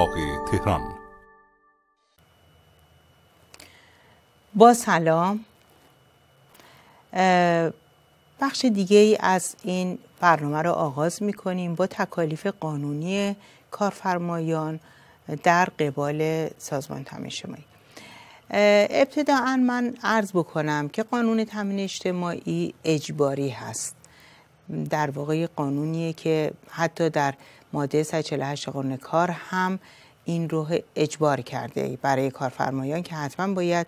اتاق تهران. با سلام. بخش دیگه ای از این برنامه را آغاز می‌کنیم با تکالیف قانونی کارفرمایان در قبال سازمان تامین اجتماعی. ابتداءً من عرض بکنم که قانون تامین اجتماعی اجباری هست. در واقع قانونیه که حتی در ماده 148 قانون کار هم این رو اجبار کرده برای کارفرمایان که حتما باید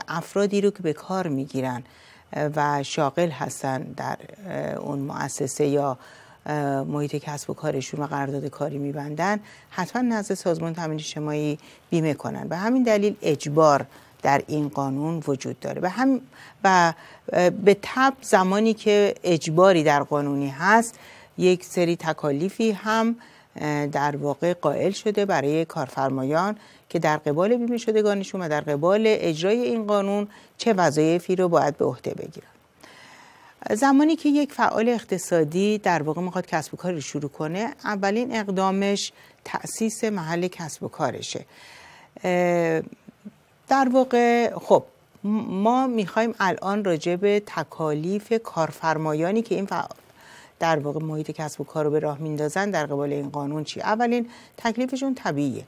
افرادی رو که به کار میگیرن و شاغل هستن در اون مؤسسه یا محیط کسب و کارشون و قرارداد کاری میبندن حتما نزد سازمان تامین اجتماعی بیمه کنن. به همین دلیل اجبار در این قانون وجود داره و به تبع زمانی که اجباری در قانونی هست یک سری تکالیفی هم در واقع قائل شده برای کارفرمایان که در قبال بیمه شدگانشون و در قبال اجرای این قانون چه وظایفی رو باید به عهده بگیرن. زمانی که یک فعال اقتصادی در واقع میخواد کسب و کاری رو شروع کنه، اولین اقدامش تأسیس محل کسب و کارشه. در واقع خب ما میخوایم الان راجع به تکالیف کارفرمایانی که این در واقع محیط کسب و کار رو به راه میندازن در قبال این قانون چی؟ اولین تکلیفشون طبیعیه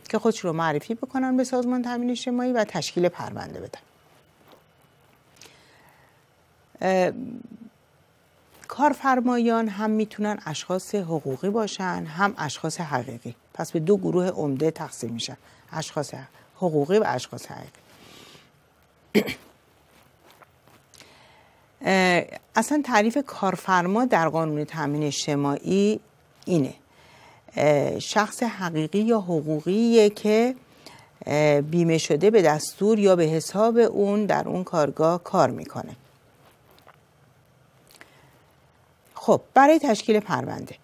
که خودش رو معرفی بکنن به سازمان تامین اجتماعی و تشکیل پرونده بدن. کارفرمایان هم میتونن اشخاص حقوقی باشن هم اشخاص حقیقی. پس به دو گروه عمده تقسیم میشن، اشخاص حقوقی و اشخاص حقیقی. اصلا تعریف کارفرما در قانون تامین اجتماعی اینه: شخص حقیقی یا حقوقیه که بیمه شده به دستور یا به حساب اون در اون کارگاه کار میکنه. خب برای تشکیل پرونده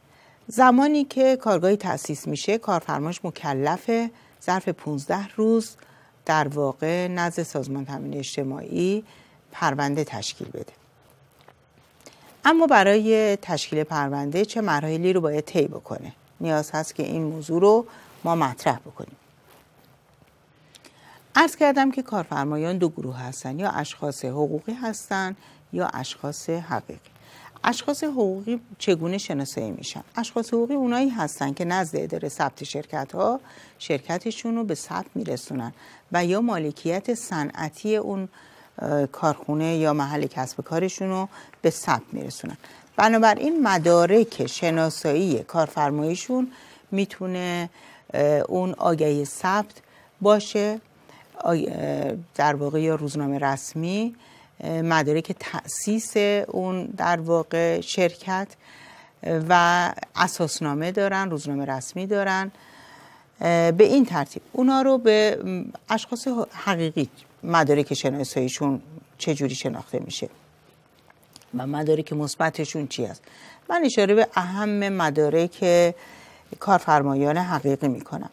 زمانی که کارگاهی تأسیس میشه کارفرماش مکلفه ظرف 15 روز در واقع نزد سازمان تامین اجتماعی پرونده تشکیل بده. اما برای تشکیل پرونده چه مراحلی رو باید طی بکنه؟ نیاز هست که این موضوع رو ما مطرح بکنیم. عرض کردم که کارفرمایان دو گروه هستن، یا اشخاص حقوقی هستن یا اشخاص حقیقی. اشخاص حقوقی چگونه شناسایی میشن؟ اشخاص حقوقی اونایی هستن که نزد اداره ثبت شرکت‌ها شرکتشون رو به ثبت میرسونن و یا مالکیت صنعتی اون کارخونه یا محل کسب کارشون رو به ثبت میرسونن. بنابراین مدارک شناسایی کارفرماییشون میتونه اون آگهی ثبت باشه، در واقع یا روزنامه رسمی، مدارک تأسیس اون در واقع شرکت و اساسنامه دارن، روزنامه رسمی دارن. به این ترتیب اونا رو به اشخاص حقیقی مدارک شناساییشون چجوری شناخته میشه و مدارک مثبتشون چی است. من اشاره به اهم مدارک کارفرمایان حقیقی میکنم.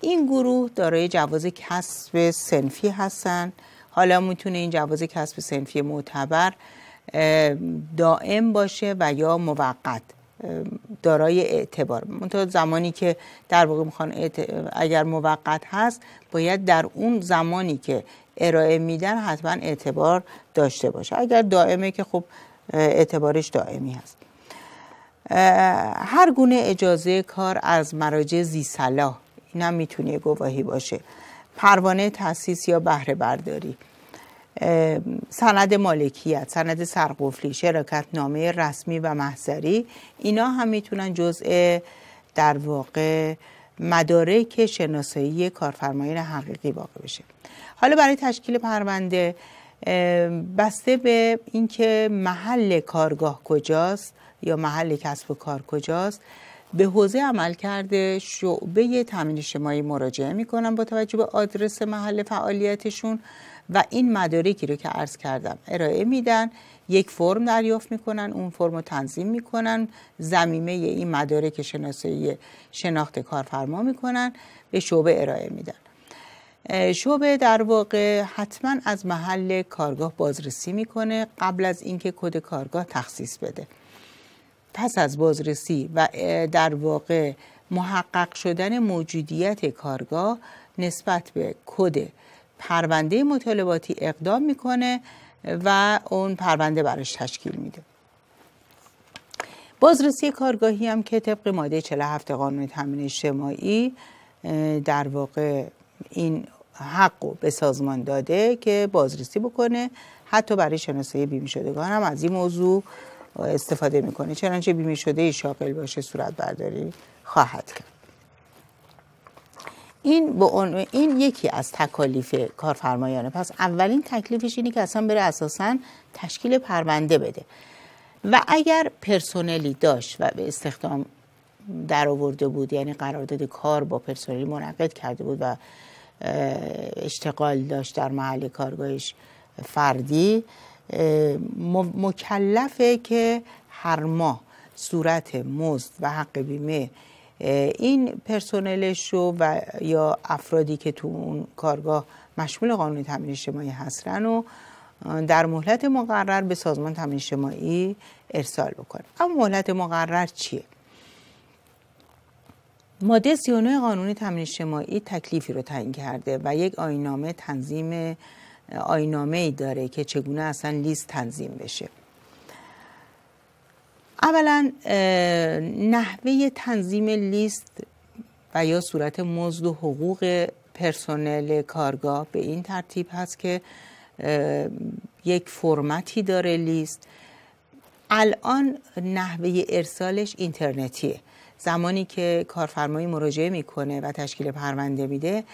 این گروه دارای جواز کسب صنفی هستن. حالا میتونه این جواز کسب صنفی معتبر دائم باشه و یا موقت دارای اعتبار. منتها زمانی که در واقع میخوان اگر موقت هست باید در اون زمانی که ارائه میدن حتما اعتبار داشته باشه. اگر دائمه که خب اعتبارش دائمی هست. هر گونه اجازه کار از مراجع ذی صلاح، این هم میتونه گواهی باشه. پروانه تأسیس یا بهره برداری، سند مالکیت، سند سرقفلی، شراکت نامه رسمی و محضری، اینا هم میتونن جزء در واقع مدارک شناسایی کارفرمایان حقیقی واقع بشه. حالا برای تشکیل پرونده بسته به اینکه محل کارگاه کجاست یا محل کسب و کار کجاست به حوزه عملکرد شعبه تامین اجتماعی مراجعه میکنن با توجه به آدرس محل فعالیتشون و این مدارکی رو که عرض کردم ارائه میدن. یک فرم دریافت میکنن، اون فرم رو تنظیم میکنن، ضمیمه این مدارک شناسایی شناخت کارفرما میکنن، به شعبه ارائه میدن. شعبه در واقع حتما از محل کارگاه بازرسی میکنه قبل از اینکه کد کارگاه تخصیص بده. پس از بازرسی و در واقع محقق شدن موجودیت کارگاه نسبت به کد پرونده مطالباتی اقدام میکنه و اون پرونده براش تشکیل میده. بازرسی کارگاهی هم که طبق ماده 47 قانون تامین اجتماعی در واقع این حق رو به سازمان داده که بازرسی بکنه، حتی برای شناسایی بیمه شدگان هم از این موضوع استفاده میکنه، چنانچه بیمه شده شاغل باشه صورت برداری خواهد کرد. این یکی از تکالیف کارفرمایانه. پس اولین تکلیفش اینه که اصلا بره اساساً تشکیل پرونده بده و اگر پرسنلی داشت و به استخدام در آورده بود، یعنی قرارداد کار با پرسنلی منعقد کرده بود و اشتغال داشت در محل کارگاهش فردی، مکلفه که هر ماه صورت مزد و حق بیمه این پرسنلش رو و یا افرادی که تو اون کارگاه مشمول قانون تامین اجتماعی هستن و در مهلت مقرر به سازمان تامین اجتماعی ارسال بکنه. اما مهلت مقرر چیه؟ ماده 39 قانون تامین اجتماعی تکلیفی رو تعیین کرده و یک آیین‌نامه تنظیم آیین‌نامه‌ای داره که چگونه اصلا لیست تنظیم بشه. اولا نحوه تنظیم لیست و یا صورت مزد و حقوق پرسنل کارگاه به این ترتیب هست که یک فرمتی داره لیست. الان نحوه ارسالش اینترنتیه. زمانی که کارفرمایی مراجعه میکنه و تشکیل پرونده میده،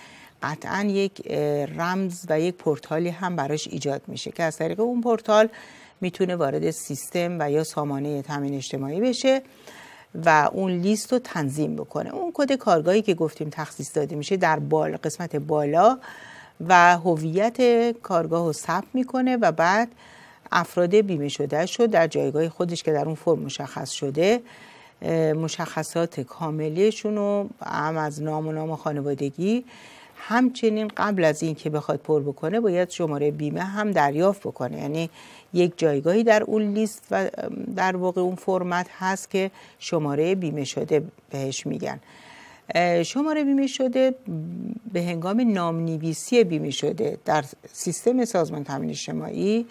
قطعا یک رمز و یک پورتالی هم براش ایجاد میشه که از طریق اون پورتال میتونه وارد سیستم و یا سامانه تامین اجتماعی بشه و اون لیست رو تنظیم بکنه. اون کد کارگاهی که گفتیم تخصیص داده میشه در قسمت بالا و هویت کارگاه رو ثبت میکنه و بعد افراد بیمه شده شد در جایگاه خودش که در اون فرم مشخص شده مشخصات کاملیشون رو هم از نام خانوادگی، همچنین قبل از این که بخواد پر بکنه باید شماره بیمه هم دریافت بکنه. یعنی یک جایگاهی در اون لیست و در واقع اون فرمت هست که شماره بیمه شده بهش میگن. شماره بیمه شده به هنگام نامنویسی بیمه شده در سیستم سازمان تامین اجتماعی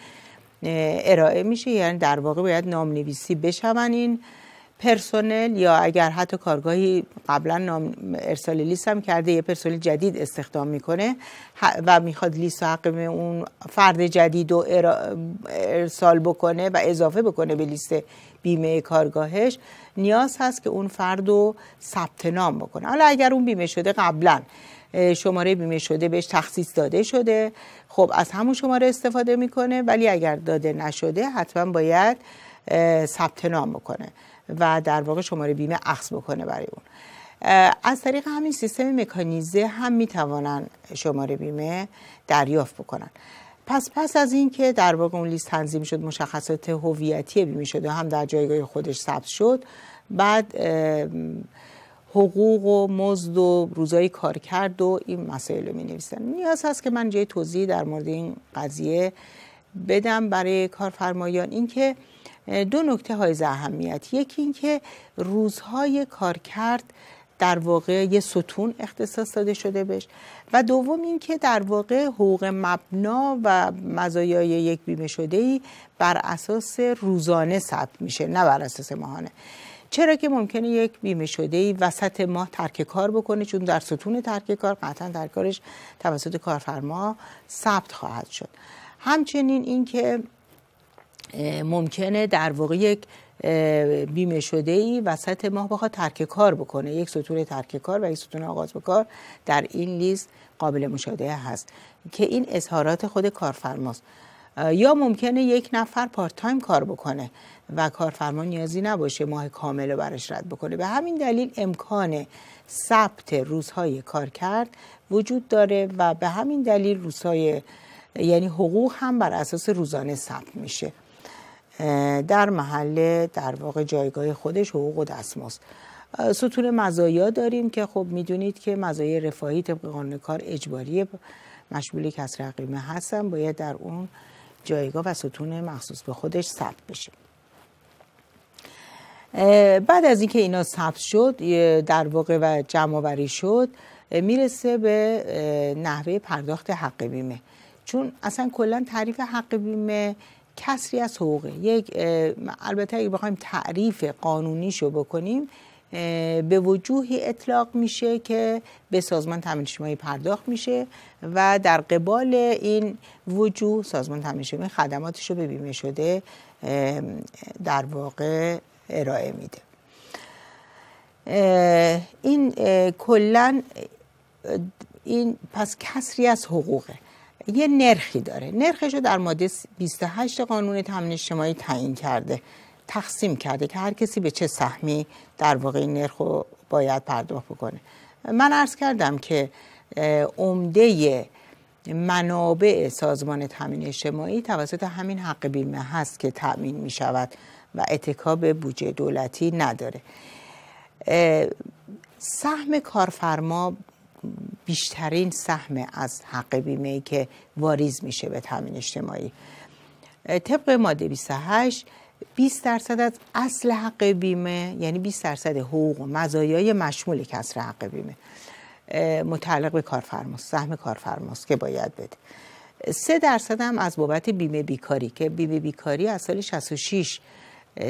ارائه میشه، یعنی در واقع باید نامنویسی بشون این پرسنل، یا اگر حتی کارگاهی قبلا ارسال لیست هم کرده یه پرسنل جدید استخدام میکنه و میخواد لیست حق اون فرد جدید رو ارسال بکنه و اضافه بکنه به لیست بیمه کارگاهش، نیاز هست که اون فرد رو ثبت نام بکنه. حالا اگر اون بیمه شده قبلا شماره بیمه شده بهش تخصیص داده شده، خب از همون شماره استفاده میکنه، ولی اگر داده نشده حتما باید ثبت نام بکنه و در واقع شماره بیمه اخذ بکنه برای اون. از طریق همین سیستم مکانیزه هم میتوانن شماره بیمه دریافت بکنن. پس از این که در واقع اون لیست تنظیم شد، مشخصات هویتی بیمه شده هم در جایگاه خودش ثبت شد، بعد حقوق و مزد و روزای کار کرد و این مسائل رو می‌نویسن. نیاز هست که من جای توضیح در مورد این قضیه بدم برای کارفرمایان. این که دو نکته های اهمیت، یکی این که روزهای کار کرد در واقع یه ستون اختصاص داده شده بهش، و دوم این که در واقع حقوق مبنا و مزایای یک بیمه شده‌ای بر اساس روزانه ثبت میشه، نه بر اساس ماهانه. چرا که ممکنه یک بیمه شده‌ای وسط ماه ترک کار بکنه، چون در ستون ترک کار قطعا در کارش توسط کارفرما ثبت خواهد شد. همچنین این که ممکنه در واقع یک بیمه شده‌ای وسط ماه بخواد ترک کار بکنه، یک ستون ترک کار و یک ستون آغاز به کار در این لیست قابل مشاهده هست که این اظهارات خود کارفرماست. یا ممکنه یک نفر پارت تایم کار بکنه و کارفرما نیازی نباشه ماه کامل رو برش رد بکنه. به همین دلیل امکان ثبت روزهای کار کرد وجود داره و به همین دلیل روزهای یعنی حقوق هم بر اساس روزانه ثبت میشه در محل در واقع جایگاه خودش حقوق و دستمزد. ستون مزایا داریم که خب میدونید که مزایای رفاهی طبق قانون کار اجباریه، مشمول کسر حقیقی هستن، باید در اون جایگاه و ستون مخصوص به خودش ثبت بشه. بعد از اینکه اینا ثبت شد در واقع و جمع آوری شد، میرسه به نحوه پرداخت حق بیمه. چون اصلا کلا تعریف حق بیمه کسری از حقوقه. البته اگه بخوایم تعریف قانونیشو بکنیم، به وجوهی اطلاق میشه که به سازمان تامین اجتماعی پرداخت میشه و در قبال این وجوه سازمان تامین اجتماعی خدماتش رو به بیمه شده در واقع ارائه میده. این کلا این پس کسری از حقوقه. یه نرخی داره، نرخش رو در ماده 28 قانون تامین اجتماعی تعیین کرده، تقسیم کرده که هر کسی به چه سهمی در واقع این نرخ رو باید پرداخت بکنه. من عرض کردم که عمده منابع سازمان تامین اجتماعی توسط همین حق بیمه هست که تأمین می شود و اتکا به بودجه دولتی نداره. سهم کارفرما بیشترین سهم از حق بیمه‌ای که واریز میشه به تامین اجتماعی. طبق ماده 28 20% از اصل حق بیمه، یعنی 20% حقوق و مزایای مشمول کسر حق بیمه متعلق به کارفرماست، سهم کارفرماست که باید بده. 3% هم از بابت بیمه بیکاری که بیمه بیکاری از سال 66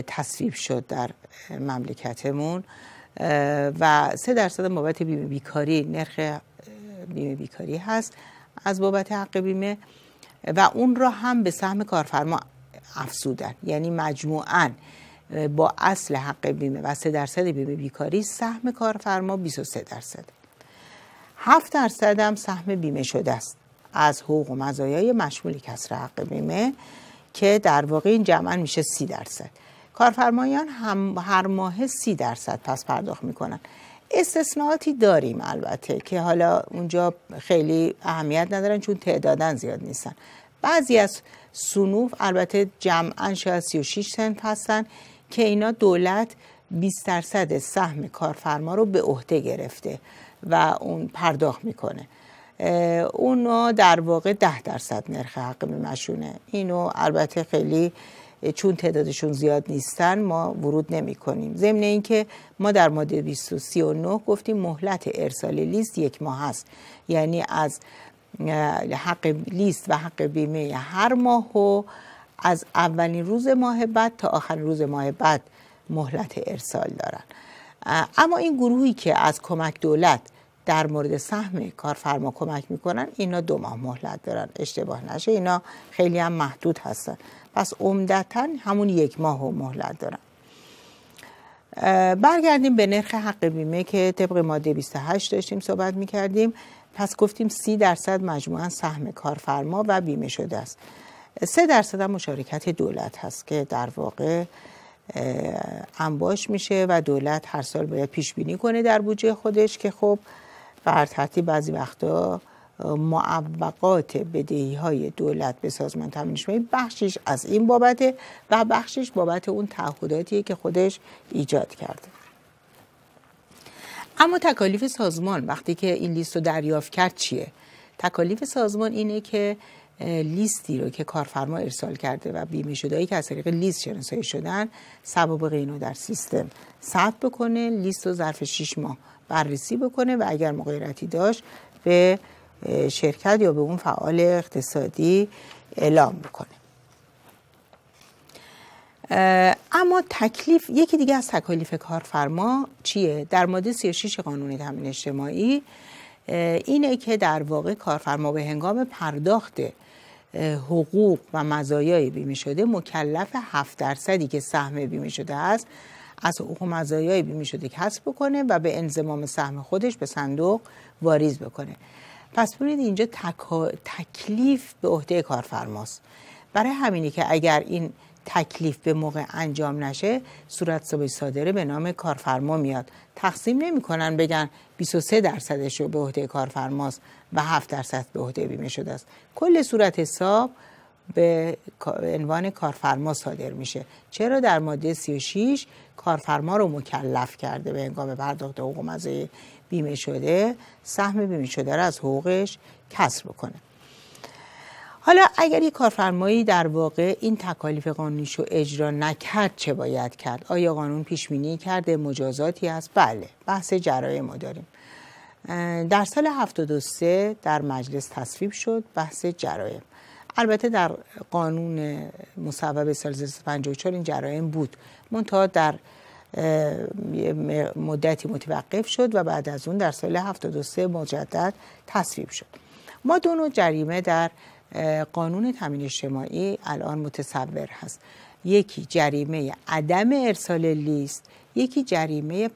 تصویب شد در مملکتمون و 3% هم بابت بیمه بیکاری، نرخ بیمه بیکاری هست از بابت حق بیمه و اون را هم به سهم کارفرما افزودن. یعنی مجموعاً با اصل حق بیمه و 3% بیمه بیکاری سهم کارفرما 23%. 7% هم سهم بیمه شده است از حقوق و مزایای مشمول کسر حق بیمه که در واقع این جمعاً میشه 30%. کارفرمایان هم هر ماه 30% پس پرداخت میکنن. استثناءاتی داریم البته که حالا اونجا خیلی اهمیت ندارن چون تعدادن زیاد نیستن. بعضی از صنوف البته جمعاً شاید 36 صنف هستن که اینا دولت 20% سهم کارفرما رو به عهده گرفته و اون پرداخت میکنه. اونو در واقع 10% نرخ حق بیمه‌شونه. اینو البته خیلی چون تعدادشون زیاد نیستن ما ورود نمی کنیم. ضمن اینکه ما در ماده 239 گفتیم مهلت ارسال لیست 1 ماه هست، یعنی از حق لیست و حق بیمه هر ماه و از اولین روز ماه بعد تا آخرین روز ماه بعد مهلت ارسال دارن. اما این گروهی که از کمک دولت در مورد سهم کارفرما کمک میکنن اینا 2 ماه مهلت دارن، اشتباه نشه، اینا خیلی هم محدود هستن، پس عمدتاً همون 1 ماه مهلت دارن. برگردیم به نرخ حق بیمه که طبق ماده 28 داشتیم صحبت میکردیم. پس گفتیم 30% مجموعاً سهم کارفرما و بیمه شده است. 3% هم مشارکت دولت هست که در واقع انباش میشه و دولت هر سال باید پیش بینی کنه در بودجه خودش که خب بر ترتیب بعضی وقتا معوقات بدهی‌های دولت به سازمان تامین اجتماعی بخشش از این بابته و بخشش بابت اون تعهداتیه که خودش ایجاد کرده. اما تکالیف سازمان وقتی که این لیست رو دریافت کرد چیه؟ تکالیف سازمان اینه که لیستی رو که کارفرما ارسال کرده و بیمه شده‌ای که از طریق لیست شناسایی شدن سوابق اینو در سیستم ثبت بکنه، لیست رو ظرف 6 ماه بررسی بکنه و اگر مغایرتی داشت به شرکت یا به اون فعال اقتصادی اعلام بکنه. اما تکلیف یکی دیگه از تکالیف کارفرما چیه؟ در ماده 36 قانون تامین اجتماعی اینه که در واقع کارفرما به هنگام پرداخت حقوق و مزایای بیمه شده مکلف 7% که سهم بیمه شده است از حقوق و مزایای بیمه شده کسب بکنه و به انضمام سهم خودش به صندوق واریز بکنه. پس ببینید اینجا تکلیف به عهده کارفرماست. برای همینه که اگر این تکلیف به موقع انجام نشه صورتحساب صادره به نام کارفرما میاد. تقسیم نمی‌کنن بگن 23% رو به عهده کارفرماست و 7% به عهده بیمه شده است. کل صورت حساب به عنوان کارفرما صادر میشه. چرا در ماده 36 کارفرما رو مکلف کرده به هنگام پرداخت حقوق و مزایای بیمه شده سهم بیمه شده رو از حقوقش کسر بکنه. حالا اگر یک کارفرمایی در واقع این تکالیف قانونیش رو اجرا نکرد چه باید کرد؟ آیا قانون پیش بینی کرده مجازاتی هست؟ بله، بحث جرایم ما داریم. در سال 73 در مجلس تصویب شد بحث جرایم. البته در قانون مصوب سال 354 این جرایم بود، منتها در مدتی متوقف شد و بعد از اون در سال 73 مجدد تصویب شد. ما دو نوع جریمه در قانون تامین اجتماعی الان متصور هست. یکی جریمه عدم ارسال لیست، یکی جریمه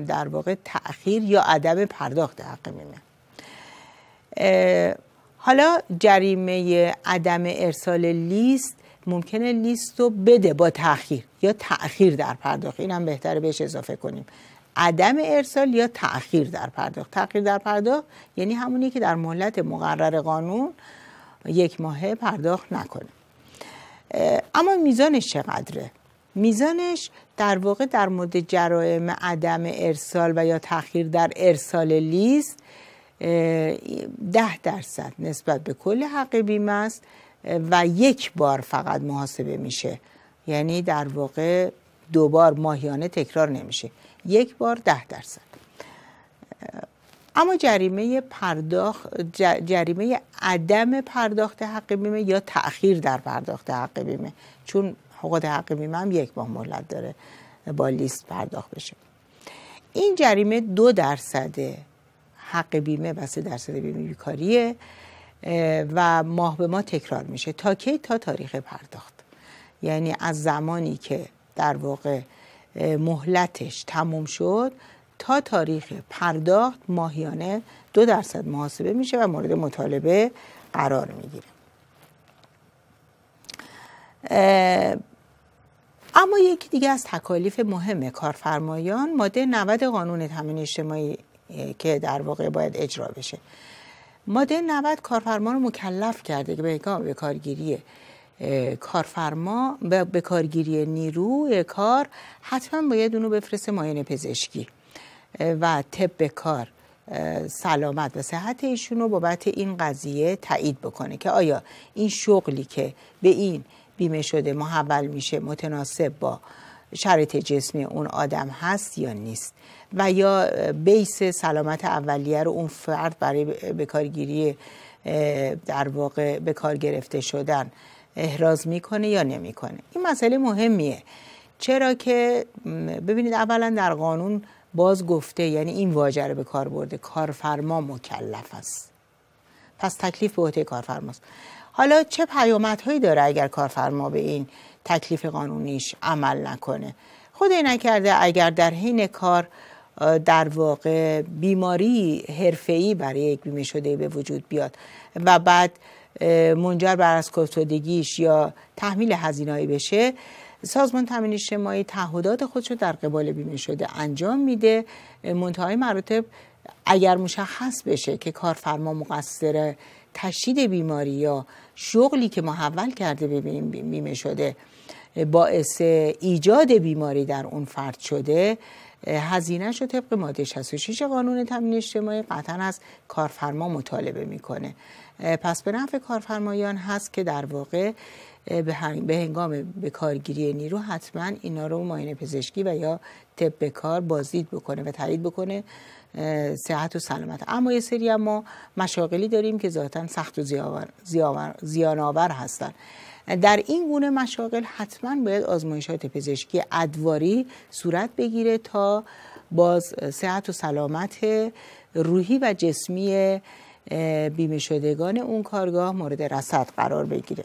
در واقع تأخیر یا عدم پرداخت حق بیمه. حالا جریمه عدم ارسال لیست ممکنه لیست رو بده با تأخیر یا تأخیر در پرداخت، این هم بهتره بهش اضافه کنیم. عدم ارسال یا تأخیر در پرداخت. تأخیر در پرداخت یعنی همونی که در مهلت مقرر قانون 1 ماهه پرداخت نکنه. اما میزانش چقدره؟ میزانش در واقع در مورد جرایم عدم ارسال و یا تأخیر در ارسال لیست 10% نسبت به کل حق بیمه است و 1 بار فقط محاسبه میشه، یعنی در واقع 2 بار ماهیانه تکرار نمیشه، 1 بار 10%. اما جریمه عدم پرداخت حق بیمه یا تأخیر در پرداخت حق بیمه، چون حقوق حق بیمه هم 1 ماه مهلت داره با لیست پرداخت بشه، این جریمه 2% حق بیمه و 3% بیمه بیکاریه و ماه به ماه تکرار میشه. تا کی؟ تا تاریخ پرداخت، یعنی از زمانی که در واقع مهلتش تموم شد تا تاریخ پرداخت ماهیانه 2% محاسبه میشه و مورد مطالبه قرار میگیره. اما یکی دیگه از تکالیف مهم کارفرمایان ماده 90 قانون تامین اجتماعی که در واقع باید اجرا بشه. ماده 90 کارفرما رو مکلف کرده که به کارگیری کارفرما به کارگیری نیروی کار حتما باید اونو بفرسته معاینه پزشکی و طب کار سلامت و صحت ایشون رو بابت این قضیه تایید بکنه که آیا این شغلی که به این بیمه شده محول میشه متناسب با شرایط جسمی اون آدم هست یا نیست و یا بیس سلامت اولیه رو اون فرد برای به کارگیری در واقع به کار گرفته شدن احراز میکنه یا نمیکنه. این مسئله مهمیه، چرا که ببینید اولا در قانون باز گفته، یعنی این واژه رو به کار برده، کارفرما مکلف است، پس تکلیف به عهده کارفرماست. حالا چه پیامدهایی داره اگر کارفرما به این تکلیف قانونیش عمل نکنه؟ خدای نکرده اگر در حین کار در واقع بیماری حرفه‌ای برای یک بیمه شده به وجود بیاد و بعد منجر بر از افتادگیش یا تحمیل هزینه‌ای بشه، سازمان تامین اجتماعی تعهدات خودشو در قبال بیمه شده انجام میده. منتهای مراتب اگر مشخص بشه که کارفرما مقصر تشدید بیماری یا شغلی که محول کرده به بیمه شده باعث ایجاد بیماری در اون فرد شده، هزینه‌شو طبق ماده 66 قانون تامین اجتماعی قطعاً از کارفرما مطالبه میکنه. پس به نفع کارفرمایان هست که در واقع به هنگام به کارگیری نیرو حتما اینا رو معاینه پزشکی و یا طب کار بازدید بکنه و تایید بکنه صحت و سلامت. اما یه سری ما مشاغلی داریم که ذاتاً سخت و زیان آور هستن. در این گونه مشاغل حتما باید آزمایشات پزشکی ادواری صورت بگیره تا باز صحت و سلامت روحی و جسمی بیمه شدگان اون کارگاه مورد رصد قرار بگیره.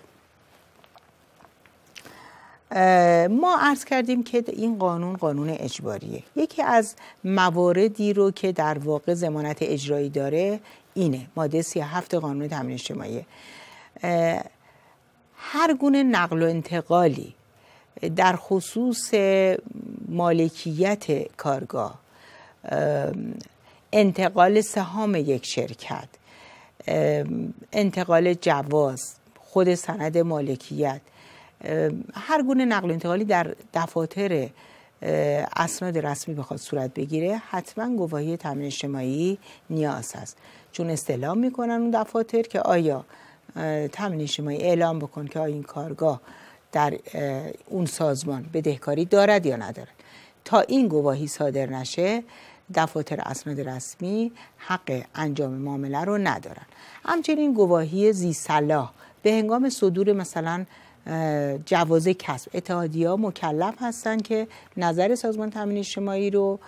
ما عرض کردیم که این قانون اجباریه. یکی از مواردی رو که در واقع ضمانت اجرایی داره اینه، ماده 37 قانون تامین اجتماعی. هر گونه نقل و انتقالی در خصوص مالکیت کارگاه، انتقال سهام یک شرکت، انتقال جواز، خود سند مالکیت، هر گونه نقل و انتقالی در دفاتر اسناد رسمی بخواد صورت بگیره حتما گواهی تامین اجتماعی نیاز هست، چون استعلام میکنن اون دفاتر که آیا تامین اجتماعی اعلام بکن که این کارگاه در اون سازمان بدهکاری دارد یا ندارد. تا این گواهی صادر نشه دفاتر اسناد رسمی حق انجام معامله رو ندارن. همچنین گواهی ذی صلاح به هنگام صدور مثلا جواز کسب، اتحادیه‌ها مکلف هستن که نظر سازمان تامین اجتماعی رو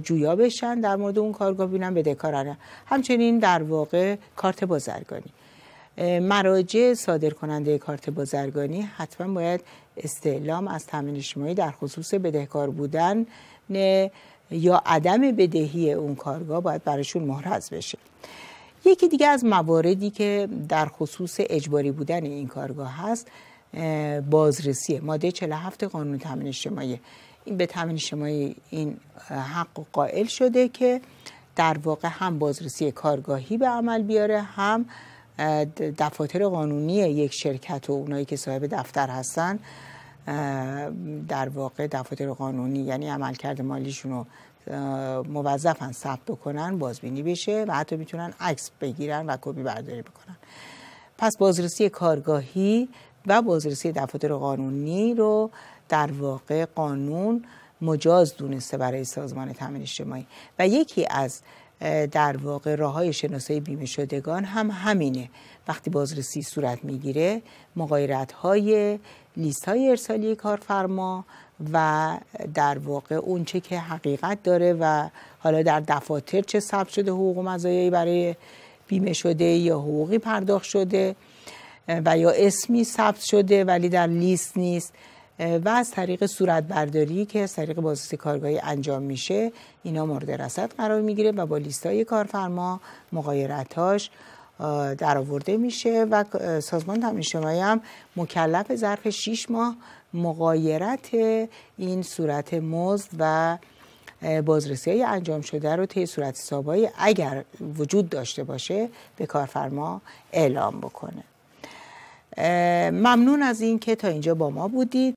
جویا بشن در مورد اون کارگاه، ببینن بدهکارانه. همچنین در واقع کارت بازرگانی، مراجع صادر کننده کارت بازرگانی حتما باید استعلام از تامین اجتماعی در خصوص بدهکار بودن یا عدم بدهی اون کارگاه باید براشون محرز بشه. یکی دیگه از مواردی که در خصوص اجباری بودن این کارگاه هست بازرسی، ماده 47 قانون تامین اجتماعی. این به تامین اجتماعی این حق قائل شده که در واقع هم بازرسی کارگاهی به عمل بیاره، هم دفاتر قانونی یک شرکت و اونایی که صاحب دفتر هستن در واقع دفاتر قانونی یعنی عملکرد مالیشون رو موظفن ثبت بکنن، بازبینی بشه و حتی میتونن عکس بگیرن و کپی برداری بکنن. پس بازرسی کارگاهی و بازرسی دفاتر قانونی رو در واقع قانون مجاز دونسته برای سازمان تامین اجتماعی و یکی از در واقع راه‌های شناسایی بیمه شدگان هم همینه. وقتی بازرسی صورت میگیره مغایرت‌های لیست‌های ارسالی کارفرما و در واقع اون چه که حقیقت داره و حالا در دفاتر چه ثبت شده حقوق و مزایایی برای بیمه شده یا حقوقی پرداخت شده و یا اسمی ثبت شده ولی در لیست نیست و از طریق صورت برداری که از طریق بازرسی کارگاهی انجام میشه اینا مورد رصد قرار میگیره و با لیستای کارفرما مغایرتاش در آورده میشه و سازمان تامین اجتماعی هم مکلف ظرف 6 ماه مغایرت این صورت مزد و بازرسی های انجام شده رو طی صورت حسابایی اگر وجود داشته باشه به کارفرما اعلام بکنه. ممنون از این که تا اینجا با ما بودید.